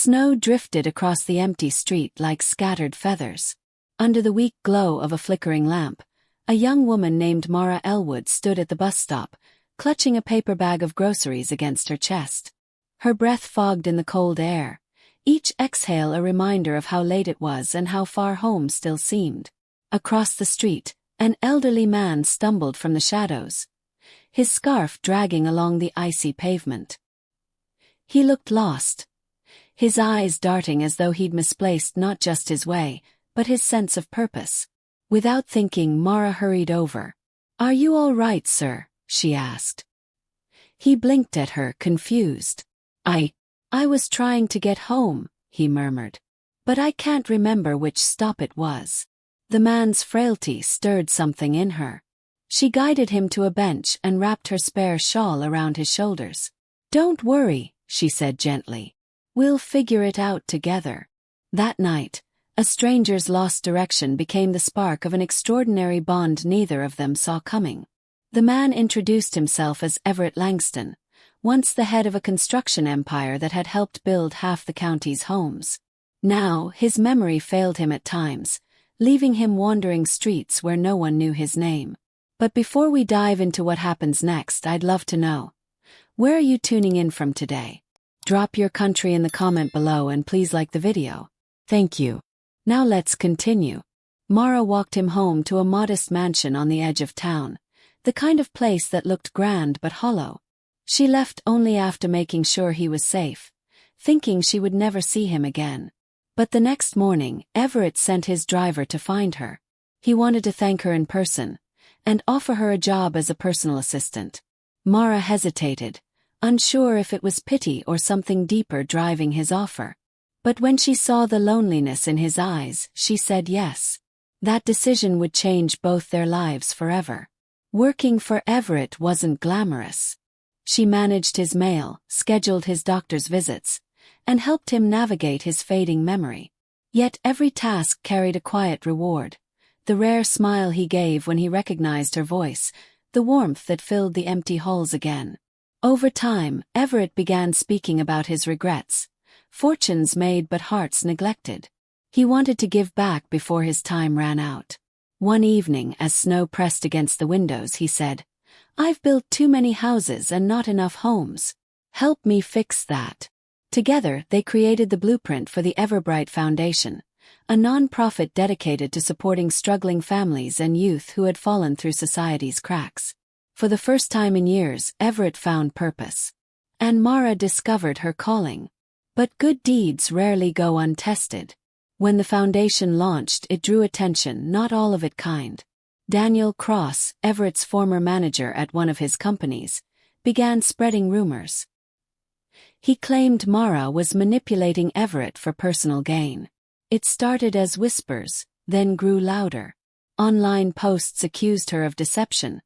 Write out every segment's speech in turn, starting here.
Snow drifted across the empty street like scattered feathers. Under the weak glow of a flickering lamp, a young woman named Mara Elwood stood at the bus stop, clutching a paper bag of groceries against her chest. Her breath fogged in the cold air, each exhale a reminder of how late it was and how far home still seemed. Across the street, an elderly man stumbled from the shadows, his scarf dragging along the icy pavement. He looked lost, his eyes darting as though he'd misplaced not just his way, but his sense of purpose. Without thinking, Mara hurried over. "Are you all right, sir?" she asked. He blinked at her, confused. I was trying to get home," he murmured. "But I can't remember which stop it was." The man's frailty stirred something in her. She guided him to a bench and wrapped her spare shawl around his shoulders. "Don't worry," she said gently. "We'll figure it out together." That night, a stranger's lost direction became the spark of an extraordinary bond neither of them saw coming. The man introduced himself as Everett Langston, once the head of a construction empire that had helped build half the county's homes. Now, his memory failed him at times, leaving him wandering streets where no one knew his name. But before we dive into what happens next, I'd love to know, where are you tuning in from today? Drop your country in the comment below and please like the video. Thank you. Now let's continue. Mara walked him home to a modest mansion on the edge of town, the kind of place that looked grand but hollow. She left only after making sure he was safe, thinking she would never see him again. But the next morning, Everett sent his driver to find her. He wanted to thank her in person, and offer her a job as a personal assistant. Mara hesitated, unsure if it was pity or something deeper driving his offer. But when she saw the loneliness in his eyes, she said yes. That decision would change both their lives forever. Working for Everett wasn't glamorous. She managed his mail, scheduled his doctor's visits, and helped him navigate his fading memory. Yet every task carried a quiet reward. The rare smile he gave when he recognized her voice, the warmth that filled the empty halls again. Over time, Everett began speaking about his regrets. Fortunes made but hearts neglected. He wanted to give back before his time ran out. One evening, as snow pressed against the windows, he said, "I've built too many houses and not enough homes. Help me fix that." Together, they created the blueprint for the Everbright Foundation, a non-profit dedicated to supporting struggling families and youth who had fallen through society's cracks. For the first time in years, Everett found purpose. And Mara discovered her calling. But good deeds rarely go untested. When the foundation launched, it drew attention, not all of it kind. Daniel Cross, Everett's former manager at one of his companies, began spreading rumors. He claimed Mara was manipulating Everett for personal gain. It started as whispers, then grew louder. Online posts accused her of deception,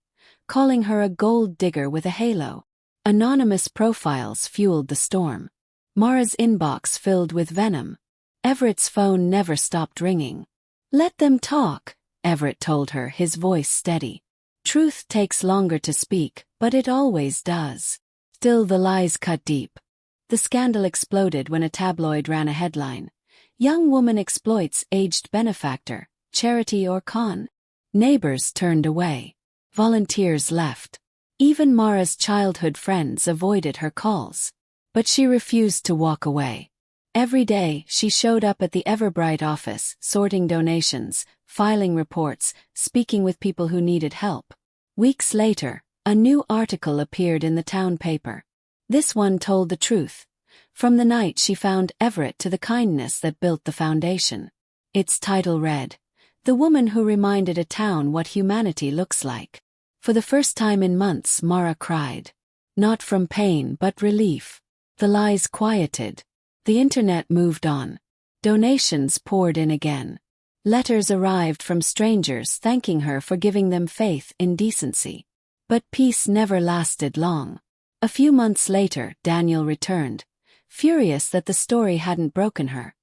calling her a gold digger with a halo. Anonymous profiles fueled the storm. Mara's inbox filled with venom. Everett's phone never stopped ringing. "Let them talk," Everett told her, his voice steady. "Truth takes longer to speak, but it always does." Still, the lies cut deep. The scandal exploded when a tabloid ran a headline. "Young woman exploits aged benefactor, charity or con?" Neighbors turned away. Volunteers left. Even Mara's childhood friends avoided her calls. But she refused to walk away. Every day, she showed up at the Everbright office, sorting donations, filing reports, speaking with people who needed help. Weeks later, a new article appeared in the town paper. This one told the truth. From the night she found Everett to the kindness that built the foundation. Its title read, "The Woman Who Reminded a Town What Humanity Looks Like." For the first time in months, Mara cried. Not from pain but relief. The lies quieted. The internet moved on. Donations poured in again. Letters arrived from strangers thanking her for giving them faith in decency. But peace never lasted long. A few months later, Daniel returned, furious that the story hadn't broken her.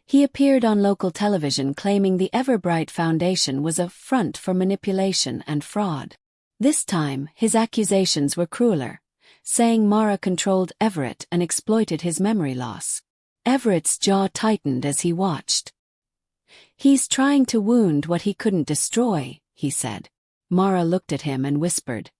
He appeared on local television claiming the Everbright Foundation was a front for manipulation and fraud. This time, his accusations were crueler, saying Mara controlled Everett and exploited his memory loss. Everett's jaw tightened as he watched. "He's trying to wound what he couldn't destroy," he said. Mara looked at him and whispered,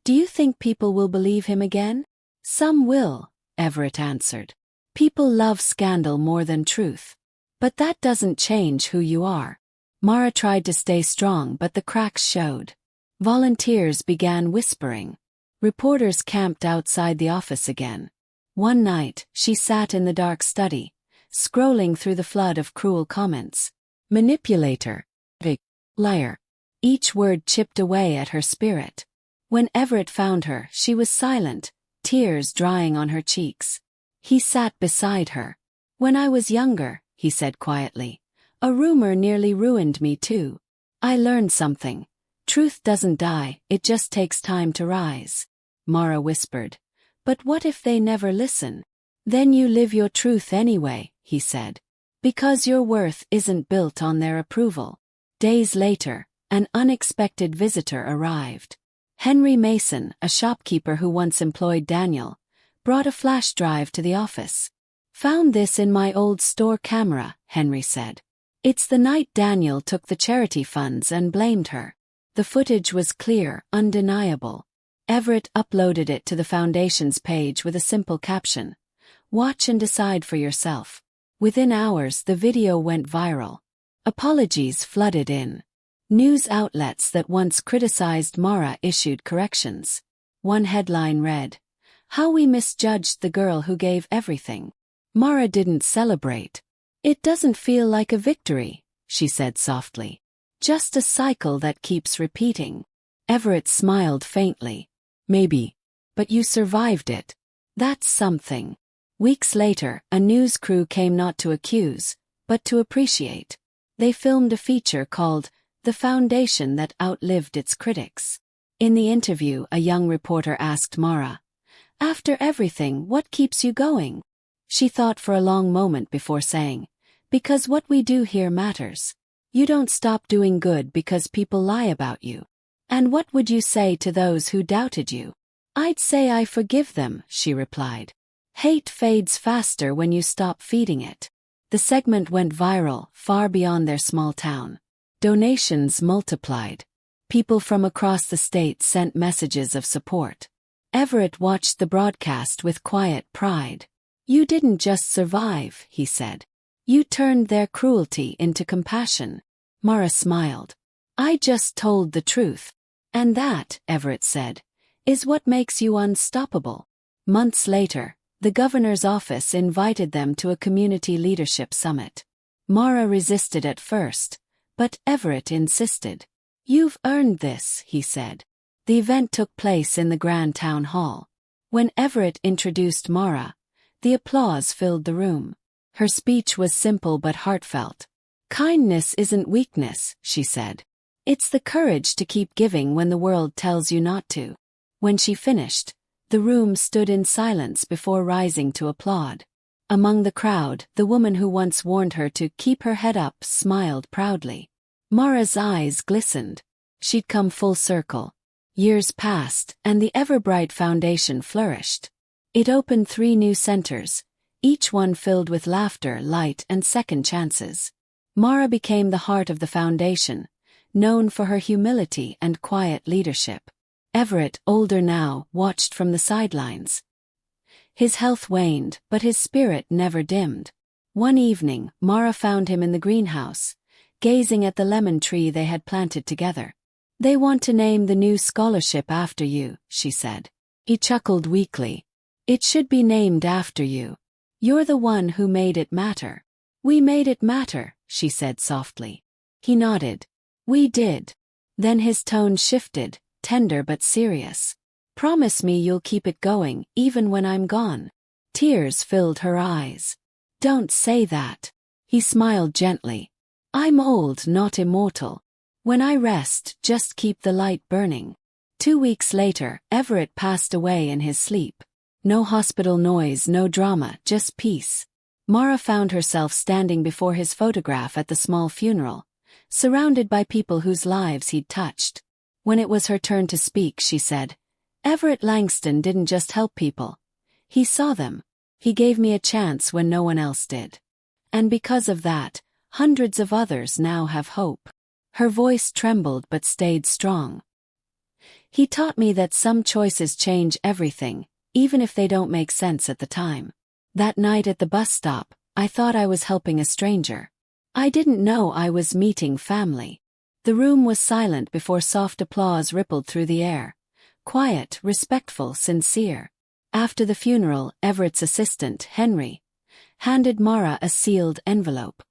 "Do you think people will believe him again?" "Some will," Everett answered. "People love scandal more than truth. But that doesn't change who you are." Mara tried to stay strong, but the cracks showed. Volunteers began whispering. Reporters camped outside the office again. One night, she sat in the dark study, scrolling through the flood of cruel comments. Manipulator. Liar. Each word chipped away at her spirit. When Everett found her, she was silent, tears drying on her cheeks. He sat beside her. "When I was younger," he said quietly, "a rumor nearly ruined me too. I learned something. Truth doesn't die, it just takes time to rise." Mara whispered, "But what if they never listen?" "Then you live your truth anyway," he said. "Because your worth isn't built on their approval." Days later, an unexpected visitor arrived. Henry Mason, a shopkeeper who once employed Daniel, brought a flash drive to the office. "Found this in my old store camera," Henry said. "It's the night Daniel took the charity funds and blamed her." The footage was clear, undeniable. Everett uploaded it to the Foundation's page with a simple caption, "Watch and decide for yourself." Within hours, the video went viral. Apologies flooded in. News outlets that once criticized Mara issued corrections. One headline read, "How we misjudged the girl who gave everything." Mara didn't celebrate. "It doesn't feel like a victory," she said softly. "Just a cycle that keeps repeating." Everett smiled faintly. "Maybe. But you survived it. That's something." Weeks later, a news crew came not to accuse, but to appreciate. They filmed a feature called "The Foundation That Outlived Its Critics." In the interview, a young reporter asked Mara, "After everything, what keeps you going?" She thought for a long moment before saying, "Because what we do here matters. You don't stop doing good because people lie about you." "And what would you say to those who doubted you?" "I'd say I forgive them," she replied. Hate fades faster when you stop feeding it. The segment went viral, far beyond their small town. Donations multiplied. People from across the state sent messages of support. Everett watched the broadcast with quiet pride. "You didn't just survive," he said. "You turned their cruelty into compassion." Mara smiled. "I just told the truth. And that," Everett said, "is what makes you unstoppable." Months later, the governor's office invited them to a community leadership summit. Mara resisted at first, but Everett insisted. "You've earned this," he said. The event took place in the Grand Town Hall. When Everett introduced Mara, the applause filled the room. Her speech was simple but heartfelt. "Kindness isn't weakness," she said. "It's the courage to keep giving when the world tells you not to." When she finished, the room stood in silence before rising to applaud. Among the crowd, the woman who once warned her to keep her head up smiled proudly. Mara's eyes glistened. She'd come full circle. Years passed, and the Everbright Foundation flourished. It opened 3 new centers, each one filled with laughter, light, and second chances. Mara became the heart of the foundation, known for her humility and quiet leadership. Everett, older now, watched from the sidelines. His health waned, but his spirit never dimmed. One evening, Mara found him in the greenhouse, gazing at the lemon tree they had planted together. "They want to name the new scholarship after you," she said. He chuckled weakly. "It should be named after you. You're the one who made it matter." "We made it matter," she said softly. He nodded. "We did." Then his tone shifted, tender but serious. "Promise me you'll keep it going, even when I'm gone." Tears filled her eyes. "Don't say that." He smiled gently. "I'm old, not immortal. When I rest, just keep the light burning." 2 weeks later, Everett passed away in his sleep. No hospital noise, no drama, just peace. Mara found herself standing before his photograph at the small funeral, surrounded by people whose lives he'd touched. When it was her turn to speak, she said, "Everett Langston didn't just help people. He saw them." He gave me a chance when no one else did. And because of that, hundreds of others now have hope. Her voice trembled but stayed strong. He taught me that some choices change everything, even if they don't make sense at the time. That night at the bus stop, I thought I was helping a stranger. I didn't know I was meeting family. The room was silent before soft applause rippled through the air. Quiet, respectful, sincere. After the funeral, Everett's assistant, Henry, handed Mara a sealed envelope.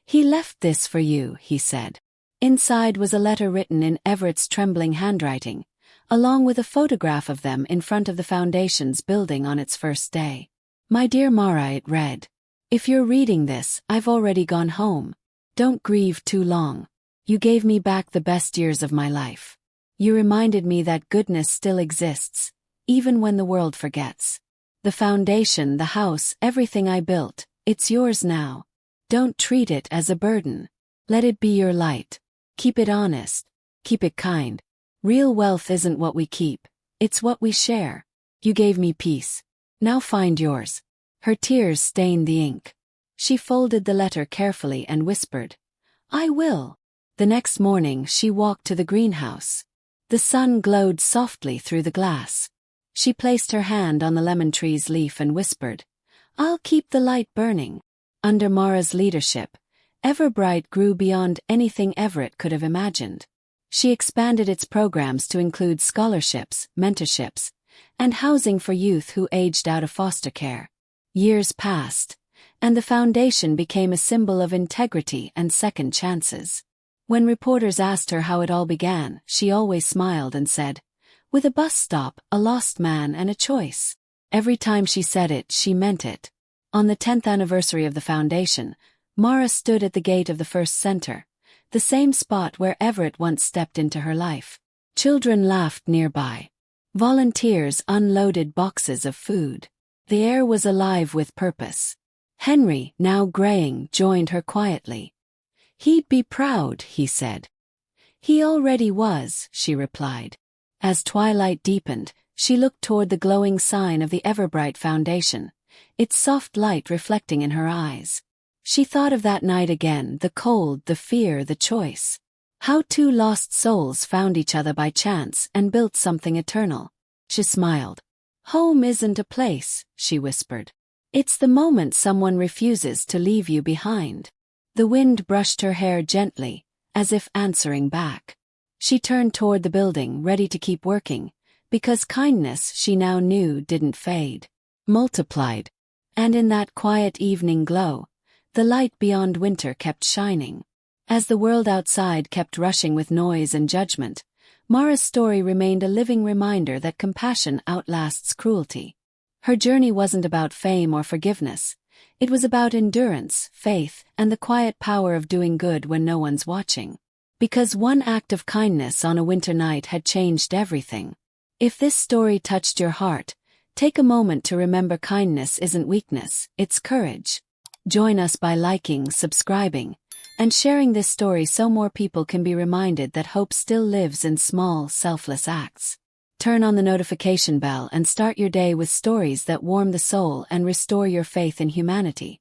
"He left this for you," he said. Inside was a letter written in Everett's trembling handwriting, along with a photograph of them in front of the foundation's building on its first day. "My dear Mara," it read. "If you're reading this, I've already gone home. Don't grieve too long. You gave me back the best years of my life. You reminded me that goodness still exists, even when the world forgets. The foundation, the house, everything I built, it's yours now. Don't treat it as a burden. Let it be your light. Keep it honest. Keep it kind. Real wealth isn't what we keep, it's what we share. You gave me peace. Now find yours." Her tears stained the ink. She folded the letter carefully and whispered, "I will." The next morning she walked to the greenhouse. The sun glowed softly through the glass. She placed her hand on the lemon tree's leaf and whispered, "I'll keep the light burning." Under Mara's leadership, Everbright grew beyond anything Everett could have imagined. She expanded its programs to include scholarships, mentorships, and housing for youth who aged out of foster care. Years passed, and the foundation became a symbol of integrity and second chances. When reporters asked her how it all began, she always smiled and said, "With a bus stop, a lost man, and a choice." Every time she said it, she meant it. On the 10th anniversary of the foundation, Mara stood at the gate of the first center, the same spot where Everett once stepped into her life. Children laughed nearby. Volunteers unloaded boxes of food. The air was alive with purpose. Henry, now graying, joined her quietly. "He'd be proud," he said. "He already was," she replied. As twilight deepened, she looked toward the glowing sign of the Everbright Foundation, its soft light reflecting in her eyes. She thought of that night again, the cold, the fear, the choice. How two lost souls found each other by chance and built something eternal. She smiled. "Home isn't a place," she whispered. "It's the moment someone refuses to leave you behind." The wind brushed her hair gently, as if answering back. She turned toward the building, ready to keep working, because kindness, she now knew, didn't fade. Multiplied. And in that quiet evening glow, the light beyond winter kept shining. As the world outside kept rushing with noise and judgment, Mara's story remained a living reminder that compassion outlasts cruelty. Her journey wasn't about fame or forgiveness. It was about endurance, faith, and the quiet power of doing good when no one's watching. Because one act of kindness on a winter night had changed everything. If this story touched your heart, take a moment to remember kindness isn't weakness, it's courage. Join us by liking, subscribing, and sharing this story so more people can be reminded that hope still lives in small, selfless acts. Turn on the notification bell and start your day with stories that warm the soul and restore your faith in humanity.